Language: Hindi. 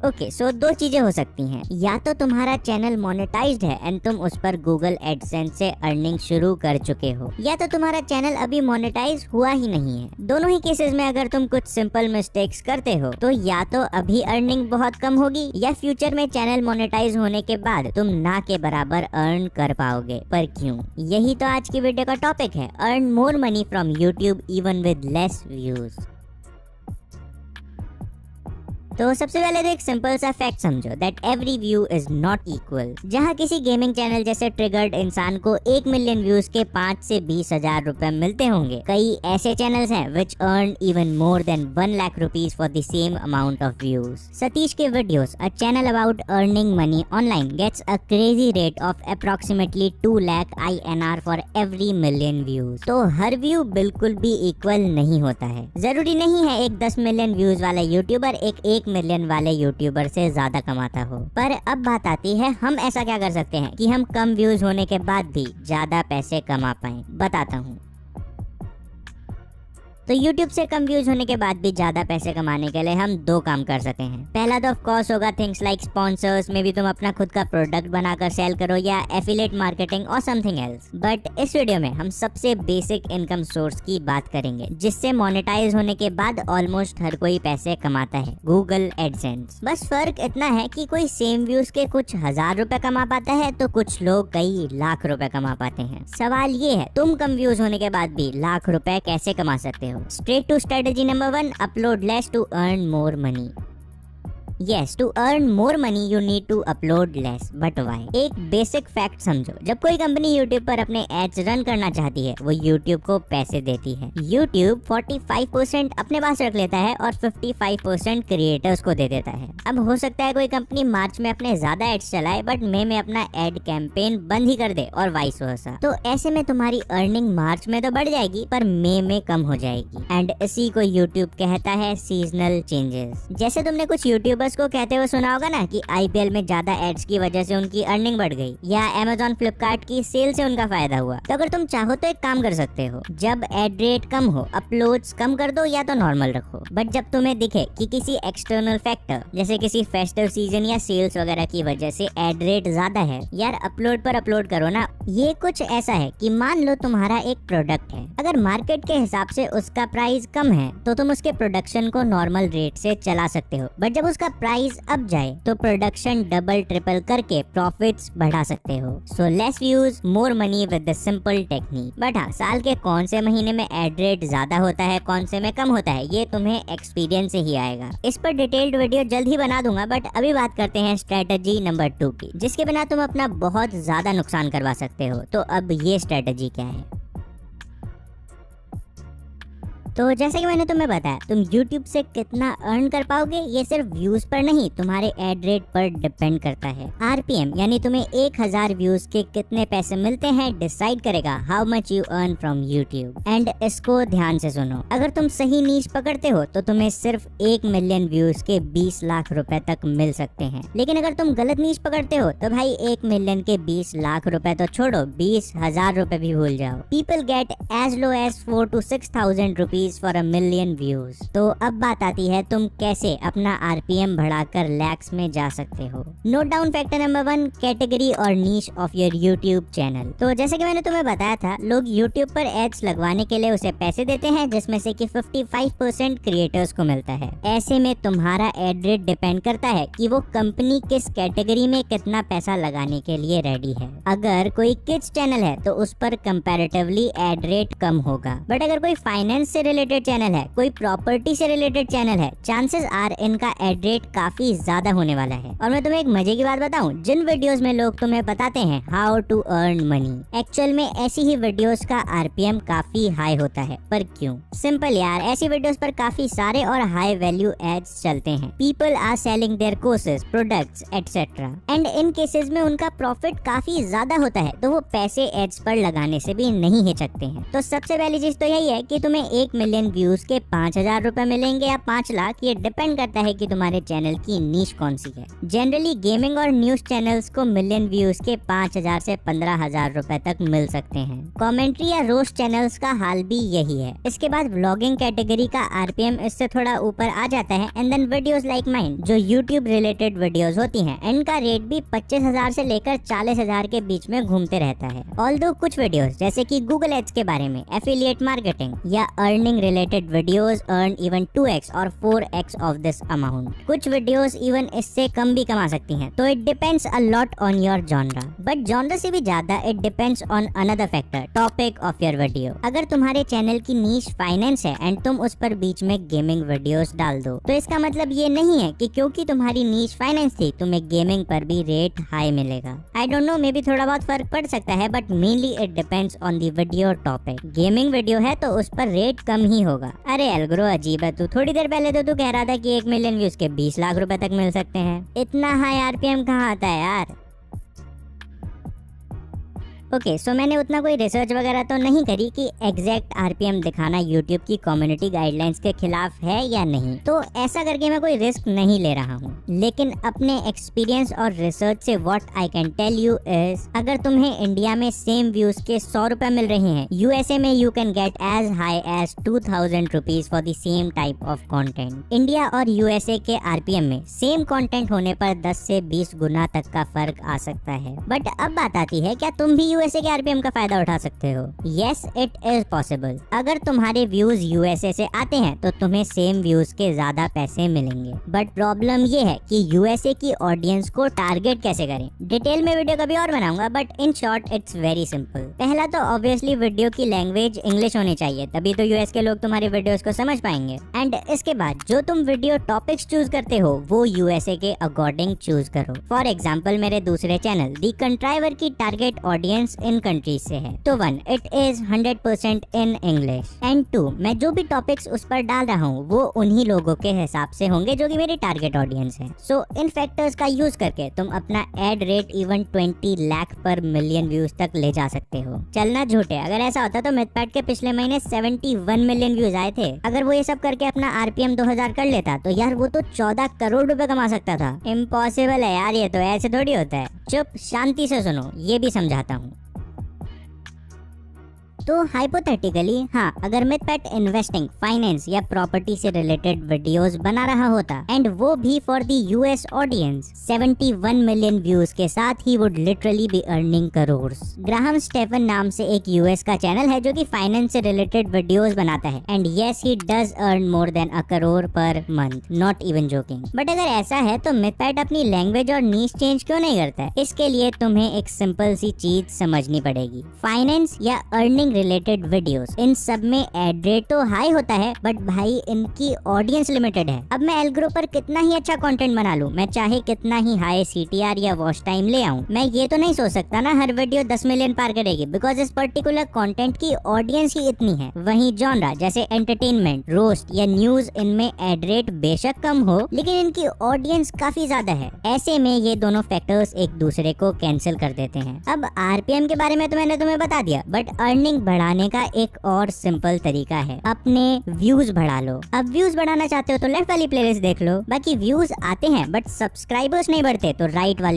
ओके, सो दो चीजें हो सकती हैं, या तो तुम्हारा चैनल मोनेटाइज्ड है एंड तुम उस पर गूगल एडसेंस से अर्निंग शुरू कर चुके हो, या तो तुम्हारा चैनल अभी मोनेटाइज हुआ ही नहीं है। दोनों ही केसेस में अगर तुम कुछ सिंपल मिस्टेक्स करते हो तो या तो अभी अर्निंग बहुत कम होगी या फ्यूचर में चैनल मोनेटाइज होने के बाद तुम ना के बराबर अर्न कर पाओगे। पर क्यों? यही तो आज की वीडियो का टॉपिक है, earn more money from YouTube even with less views. तो सबसे पहले तो एक सिंपल सा फैक्ट समझो, that every view is not equal. जहाँ किसी गेमिंग चैनल जैसे ट्रिगर्ड इंसान को 1 मिलियन व्यूज के 5 से 20,000 रुपए मिलते होंगे, कई ऐसे चैनल्स हैं which earn even more than 1 lakh rupees for the same amount of views. Satish के videos, a channel about earning money online, gets a crazy rate of approximately 2 lakh INR for every million views. तो हर व्यू बिल्कुल भी इक्वल नहीं होता है। जरूरी नहीं है एक 10 मिलियन व्यूज वाला यूट्यूबर एक मिलियन वाले यूट्यूबर से ज्यादा कमाता हो। पर अब बात आती है, हम ऐसा क्या कर सकते हैं कि हम कम व्यूज होने के बाद भी ज्यादा पैसे कमा पाएं। बताता हूँ। तो YouTube से कम व्यूज होने के बाद भी ज्यादा पैसे कमाने के लिए हम दो काम कर सकते हैं। पहला तो ऑफ कोर्स होगा थिंग्स लाइक स्पॉन्सर्स, में भी तुम अपना खुद का प्रोडक्ट बनाकर सेल करो या एफिलिएट मार्केटिंग और समथिंग एल्स। बट इस वीडियो में हम सबसे बेसिक इनकम सोर्स की बात करेंगे जिससे मोनेटाइज होने के बाद ऑलमोस्ट हर कोई पैसे कमाता है, गूगल एडसेंस। बस फर्क इतना है कि कोई सेम व्यूज के कुछ 1000 रुपए कमा पाता है तो कुछ लोग कई लाख रुपए कमा पाते हैं। सवाल ये है, तुम कम व्यूज होने के बाद भी लाख रुपए कैसे कमा सकते हो? Straight to strategy number 1, upload less to earn more money. Yes, to earn more money you need to upload less. But why? एक बेसिक फैक्ट समझो, जब कोई कंपनी YouTube पर अपने एड्स रन करना चाहती है वो YouTube को पैसे देती है। YouTube 45% अपने पास रख लेता है और 55% क्रिएटर्स को दे देता है। अब हो सकता है कोई कंपनी मार्च में अपने ज्यादा एड्स चलाए बट मई में अपना एड कैंपेन बंद ही कर दे और वाइस वर्सा। तो ऐसे में तुम्हारी अर्निंग मार्च में तो बढ़ जाएगी पर मई में कम हो जाएगी। एंड इसी को YouTube कहता है सीजनल चेंजेस। जैसे तुमने कुछ यूट्यूबर्स को कहते हुए सुना होगा ना कि IPL में ज्यादा एड्स की वजह से उनकी अर्निंग बढ़ गई या Amazon फ्लिपकार्ट की सेल से उनका फायदा हुआ। तो अगर तुम चाहो तो एक काम कर सकते हो, जब एड रेट कम हो अपलोड्स कम कर दो या तो नॉर्मल रखो। बट जब तुम्हें दिखे कि किसी एक्सटर्नल फैक्टर जैसे किसी फेस्टिव सीजन या सेल्स वगैरह की वजह से एड रेट ज्यादा है, यार अपलोड पर अपलोड करो ना। ये कुछ ऐसा है कि मान लो तुम्हारा एक प्रोडक्ट है, अगर मार्केट के हिसाब से उसका प्राइस कम है तो तुम उसके प्रोडक्शन को नॉर्मल रेट से चला सकते हो। बट जब उसका प्राइस अप जाए तो प्रोडक्शन डबल ट्रिपल करके प्रॉफिट्स बढ़ा सकते हो। So less views more money with the simple technique. But हाँ, साल के कौन से महीने में एड रेट ज्यादा होता है कौन से में कम होता है ये तुम्हें एक्सपीरियंस से ही आएगा। इस पर डिटेल्ड वीडियो जल्द ही बना दूंगा। बट अभी बात करते हैं स्ट्रेटजी नंबर 2 की, जिसके बिना तुम अपना बहुत ज्यादा नुकसान करवा सकते हो। तो अब ये स्ट्रेटजी क्या है? तो जैसे कि मैंने तुम्हें बताया, तुम YouTube से कितना अर्न कर पाओगे ये सिर्फ व्यूज पर नहीं तुम्हारे एड रेट पर डिपेंड करता है। RPM यानी तुम्हें 1000 व्यूज के कितने पैसे मिलते हैं डिसाइड करेगा how much you earn from YouTube। And इसको ध्यान से सुनो, अगर तुम सही नीश पकड़ते हो तो तुम्हें सिर्फ 1 मिलियन व्यूज के 20 लाख रुपए तक मिल सकते हैं। लेकिन अगर तुम गलत नीश पकड़ते हो तो भाई 1 मिलियन के 20 लाख रुपए तो छोड़ो, 20,000 रुपए भी भूल जाओ। People get as low as 4 to 6,000 rupees for a million views. तो अब बात आती है तुम कैसे अपना RPM बढ़ाकर लैक्स में जा सकते हो। Note down factor number 1, category और नीश ऑफ योर YouTube चैनल। तो जैसे कि मैंने तुम्हें बताया था, लोग YouTube पर एड्स लगवाने के लिए उसे पैसे देते हैं जिसमें से कि 55% क्रिएटर्स को मिलता है। ऐसे में तुम्हारा एड रेट डिपेंड करता है कि वो कंपनी किस कैटेगरी में कितना पैसा लगाने के लिए रेडी है। अगर कोई किड्स चैनल है तो उस पर कंपैरेटिवली एड रेट कम होगा। बट अगर कोई फाइनेंस से रिलेटेड चैनल है, कोई प्रॉपर्टी से रिलेटेड चैनल है, चांसेस आर इनका एड रेट काफी ज्यादा होने वाला है। और मैं तुम्हें एक मजे की बात बताऊं, जिन वीडियोस में लोग तुम्हें बताते हैं how to earn money, actual में ऐसी ही वीडियोस का RPM काफी हाई होता है। पर क्यों? सिंपल यार, ऐसी वीडियोस पर काफी सारे और हाई वैल्यू एड्स चलते हैं। People are selling their courses, products etcetera, and in cases में उनका प्रॉफिट काफी ज्यादा होता है तो वो पैसे एड्स पर लगाने से भी नहीं हिचकते हैं। तो सबसे पहली चीज तो यही है कि तुम्हें 1 मिलियन व्यूज के 5,000 रुपए मिलेंगे या 5 लाख, ये डिपेंड करता है कि तुम्हारे चैनल की नीश कौन सी है। जनरली गेमिंग और न्यूज चैनल्स को मिलियन व्यूज के 5,000 से 15,000 रुपए तक मिल सकते हैं। कमेंट्री या रोस्ट चैनल्स का हाल भी यही है। इसके बाद व्लॉगिंग कैटेगरी का आरपीएम इससे थोड़ा ऊपर आ जाता है। And then videos like mine, जो यूट्यूब रिलेटेड वीडियोस होती हैं, इनका रेट भी 25,000 से लेकर 40,000 के बीच में घूमते रहता है। ऑल्दो कुछ वीडियोस जैसे कि गूगल एड्स के बारे में, एफिलिएट मार्केटिंग या earning related videos earn even 2x और 4x ऑफ दिस अमाउंट। कुछ वीडियोस इवन इससे कम भी कमा सकती हैं। तो it depends a lot on your genre, but genre से भी ज्यादा it depends on another factor, topic of your video. अगर तुम्हारे चैनल की नीश फाइनेंस है एंड तुम उस पर बीच में गेमिंग वीडियोस डाल दो, तो इसका मतलब ये नहीं है कि क्योंकि तुम्हारी नीश फाइनेंस थी तुम्हें गेमिंग पर भी रेट हाई मिलेगा। I don't know, may be थोड़ा बहुत फर्क पड़ सकता है, but mainly it depends on the video topic. Gaming video है तो उस पर रेट कम ही होगा। अरे एल्ग्रो अजीब है तू, थोड़ी देर पहले तो तू कह रहा था कि 1 मिलियन व्यूज के 20 लाख रुपए तक मिल सकते हैं। इतना हाई आरपीएम कहाँ आता है यार। ओके, सो मैंने उतना कोई रिसर्च वगैरह तो नहीं करी कि एग्जैक्ट आरपीएम दिखाना यूट्यूब की कम्युनिटी गाइडलाइंस के खिलाफ है या नहीं, तो ऐसा करके मैं कोई रिस्क नहीं ले रहा हूँ। लेकिन अपने एक्सपीरियंस और रिसर्च से what I can tell you is, अगर तुम्हें इंडिया में सेम व्यूज के 100 रुपए मिल रहे हैं, यूएसए में you can get as high as 2,000 rupees for the same type of content. India और यूएसए के आरपीएम में सेम कंटेंट होने पर 10 से 20 गुना तक का फर्क आ सकता है। बट अब बात आती है, क्या तुम भी यूएसए के आरपीएम का फायदा उठा सकते हो? Yes, it is possible. अगर तुम्हारे व्यूज यूएसए से आते हैं तो तुम्हें सेम व्यूज के ज्यादा पैसे मिलेंगे। बट प्रॉब्लम ये है कि यूएसए की ऑडियंस को टारगेट कैसे करें। डिटेल में वीडियो कभी और बनाऊंगा, but in short it's very simple. पहला तो ऑब्वियसली वीडियो की लैंग्वेज इंग्लिश होनी चाहिए, तभी तो यूएस के लोग तुम्हारे वीडियोस को समझ पाएंगे। एंड इसके बाद जो तुम वीडियो टॉपिक्स चूज करते हो वो यूएसए के अकॉर्डिंग चूज करो। फॉर एग्जाम्पल, मेरे दूसरे चैनल दी कंट्राइवर की टारगेट ऑडियंस इन कंट्रीज से है, तो 1 it is 100% in English, and 2 मैं जो भी टॉपिक्स उस पर डाल रहा हूँ वो उन्हीं लोगों के हिसाब से होंगे जो कि मेरी टारगेट ऑडियंस है। सो इन फैक्टर्स का यूज करके तुम अपना एड रेट इवन 20 लाख पर मिलियन व्यूज तक ले जा सकते हो। चलना झूठे, अगर ऐसा होता तो मिथपैट के पिछले महीने 71 मिलियन व्यूज आए थे। अगर वो ये सब करके अपना आरपीएम 2000 कर लेता तो यार वो तो 14 करोड़ रुपए कमा सकता था। इम्पॉसिबल है यार, ये तो ऐसे थोड़ी होता है। चुप, शांति से सुनो, ये भी समझाता हूँ। तो हाइपोथेटिकली हाँ, अगर मिथपैट इन्वेस्टिंग, फाइनेंस या प्रॉपर्टी से रिलेटेड वीडियोस बना रहा होता एंड वो भी for the US audience, 71 million views के साथ ही would literally be earning crores. Graham Stephan नाम से एक यूएस का चैनल है जो कि फाइनेंस से रिलेटेड वीडियोस बनाता है, and yes he does earn more than $1 crore per month, not even joking. But अगर ऐसा है तो मिथपैट अपनी लैंग्वेज और नीश चेंज क्यों नहीं करता है? इसके लिए तुम्हें एक सिंपल सी चीज समझनी पड़ेगी। फाइनेंस या अर्निंग रिलेटेड वीडियोस, इन सब में एड रेट तो हाई होता है, बट भाई इनकी ऑडियंस लिमिटेड है। अब मैं एल्ग्रो पर कितना ही अच्छा कंटेंट बना लूं, मैं चाहे कितना ही हाई सीटीआर या वॉच टाइम ले आऊं, मैं ये तो नहीं सोच सकता ना हर वीडियो 10 मिलियन पार करेगी, बिकॉज इस पर्टिकुलर कंटेंट की ऑडियंस ही इतनी है। वहीं जॉनरा जैसे एंटरटेनमेंट, रोस्ट या न्यूज, इनमें एड रेट बेशक कम हो लेकिन इनकी ऑडियंस काफी ज्यादा है। ऐसे में ये दोनों फैक्टर्स एक दूसरे को कैंसिल कर देते हैं। अब आरपीएम के बारे में तो मैंने तुम्हें बता दिया, बट अर्निंग बढ़ाने का एक और सिंपल तरीका है, अपने व्यूज बढ़ा लो। अब व्यूज बढ़ाना चाहते हो तो लेफ्ट वाली प्लेलिस्ट देख लो। बाकी व्यूज आते हैं बट सब्सक्राइबर्स नहीं बढ़ते, तो राइट वाली